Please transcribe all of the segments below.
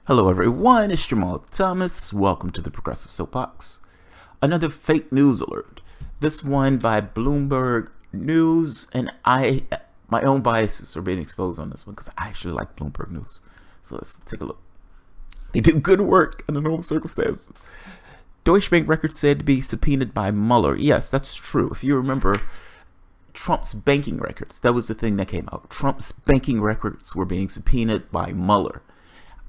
Hello everyone, it's Jamal Thomas. Welcome to the Progressive Soapbox. Another fake news alert. This one by Bloomberg News, and my own biases are being exposed on this one because I actually like Bloomberg News. So let's take a look. They do good work under normal circumstances. Deutsche Bank records said to be subpoenaed by Mueller. Yes, that's true. If you remember, Trump's banking records, that was the thing that came out. Trump's banking records were being subpoenaed by Mueller.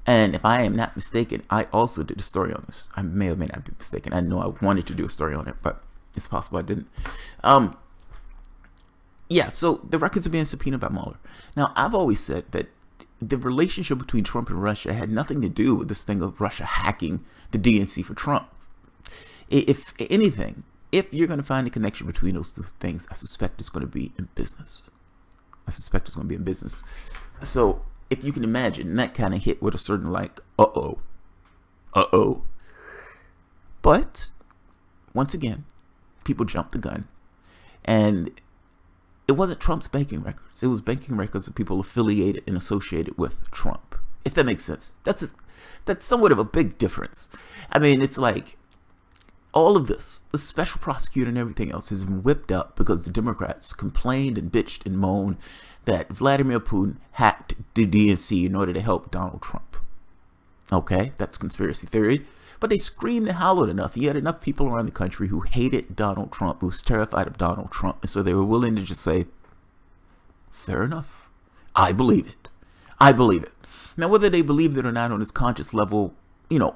And if I am not mistaken, I also did a story on this. I may or may not be mistaken. I know I wanted to do a story on it, but it's possible I didn't. Yeah, so the records are being subpoenaed by Mueller. Now, I've always said that the relationship between Trump and Russia had nothing to do with this thing of Russia hacking the DNC for Trump. If anything, if you're going to find a connection between those two things, I suspect it's going to be in business. So if you can imagine, that kind of hit with a certain like, uh-oh. But once again, people jumped the gun, and it wasn't Trump's banking records. It was banking records of people affiliated and associated with Trump. If that makes sense. That's somewhat of a big difference. I mean, it's like all of this, the special prosecutor and everything else has been whipped up because the Democrats complained and bitched and moaned that Vladimir Putin hacked the DNC in order to help Donald Trump. Okay, that's conspiracy theory. But they screamed and hollered enough. You had enough people around the country who hated Donald Trump, who was terrified of Donald Trump. And so they were willing to just say, fair enough. I believe it. Now, whether they believed it or not on this conscious level,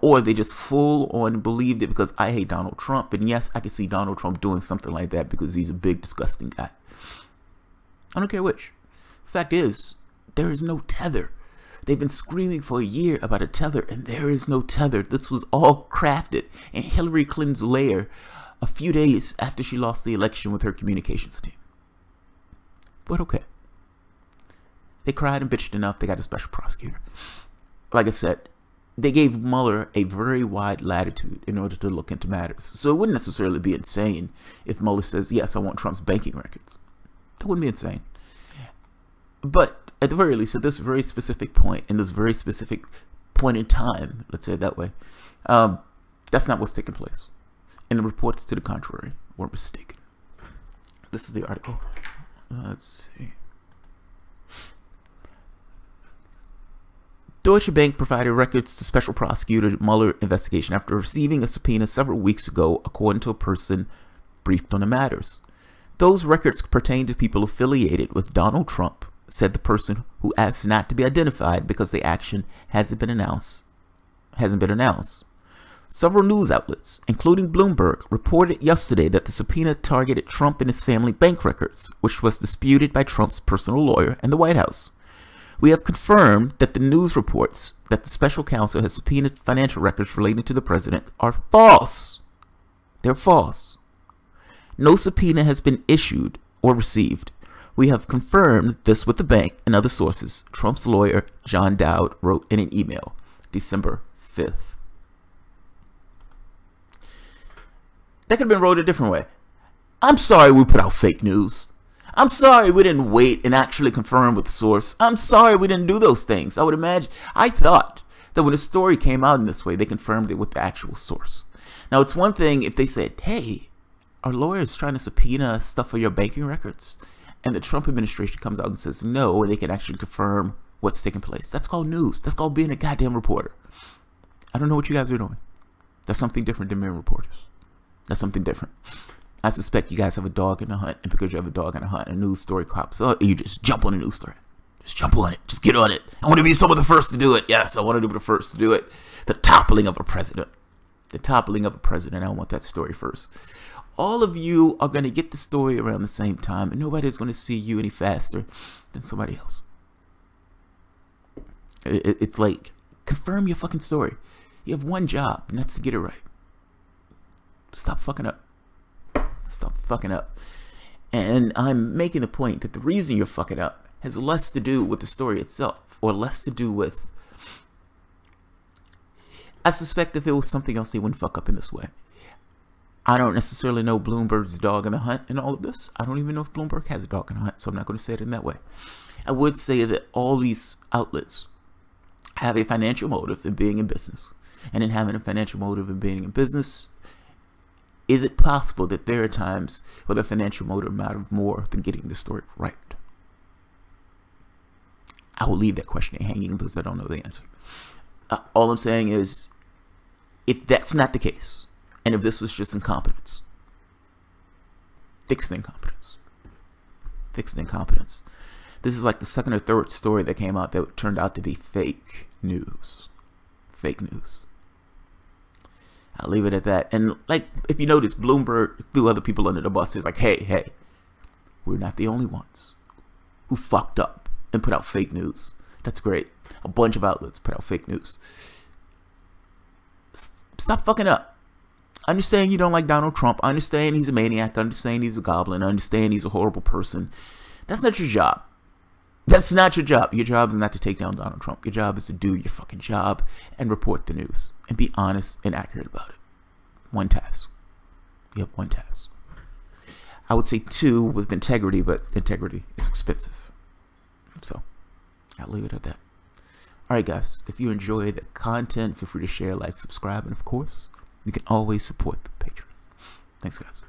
or they just full on believed it because I hate Donald Trump. And yes, I can see Donald Trump doing something like that because he's a big, disgusting guy. I don't care which. Fact is, there is no tether. They've been screaming for a year about a tether, and there is no tether. This was all crafted in Hillary Clinton's lair a few days after she lost the election with her communications team. But okay. They cried and bitched enough. They got a special prosecutor. Like I said, they gave Mueller a very wide latitude in order to look into matters. So it wouldn't necessarily be insane if Mueller says, yes, I want Trump's banking records. That wouldn't be insane. But at the very least, at this very specific point, in this very specific point in time, let's say it that way, that's not what's taking place. And the reports to the contrary were mistaken. This is the article. Let's see. Deutsche Bank provided records to Special Prosecutor Mueller investigation after receiving a subpoena several weeks ago, according to a person briefed on the matters. Those records pertain to people affiliated with Donald Trump, said the person who asked not to be identified because the action hasn't been announced. Several news outlets, including Bloomberg, reported yesterday that the subpoena targeted Trump and his family bank records, which was disputed by Trump's personal lawyer and the White House. We have confirmed that the news reports that the special counsel has subpoenaed financial records relating to the president are false. They're false. No subpoena has been issued or received. We have confirmed this with the bank and other sources, Trump's lawyer, John Dowd, wrote in an email, December 5th. That could have been wrote a different way. I'm sorry we put out fake news. I'm sorry we didn't wait and actually confirm with the source. I'm sorry we didn't do those things. I thought that when a story came out in this way, they confirmed it with the actual source. Now, it's one thing if they said, hey, our lawyer is trying to subpoena stuff for your banking records, and the Trump administration comes out and says no, or they can actually confirm what's taking place. That's called news. That's called being a goddamn reporter. I don't know what you guys are doing. That's something different than being reporters. That's something different. I suspect you guys have a dog in the hunt, and because you have a dog in the hunt, a news story pops up, you just jump on a news story. Just jump on it. Just get on it. I want to be some of the first to do it. Yes, I want to be the first to do it. The toppling of a president. The toppling of a president. I want that story first. All of you are going to get the story around the same time, and nobody's going to see you any faster than somebody else. It's like, confirm your fucking story. You have one job, and that's to get it right. Stop fucking up. Stop fucking up. And I'm making the point that the reason you're fucking up has less to do with the story itself, or less to do with... I suspect if it was something else, they wouldn't fuck up in this way. I don't necessarily know Bloomberg's dog in the hunt in all of this. I don't even know if Bloomberg has a dog in the hunt, so I'm not going to say it in that way. I would say that all these outlets have a financial motive in being in business. And in having a financial motive in being in business, is it possible that there are times where the financial motive matters more than getting the story right? I will leave that question hanging because I don't know the answer. All I'm saying is, if that's not the case, and if this was just incompetence, fix the incompetence. Fix the incompetence. This is like the second or third story that came out that turned out to be fake news. Fake news. I'll leave it at that. And like, if you notice, Bloomberg threw other people under the bus. He's like, hey, we're not the only ones who fucked up and put out fake news. That's great. A bunch of outlets put out fake news. Stop fucking up. I understand you don't like Donald Trump. I understand he's a maniac. I understand he's a goblin. I understand he's a horrible person. That's not your job. That's not your job. Your job is not to take down Donald Trump. Your job is to do your fucking job and report the news and be honest and accurate about it. One task. You have one task. I would say two with integrity, but integrity is expensive. So I'll leave it at that. All right, guys. If you enjoy the content, feel free to share, like, subscribe, and of course, you can always support the Patreon. Thanks, guys.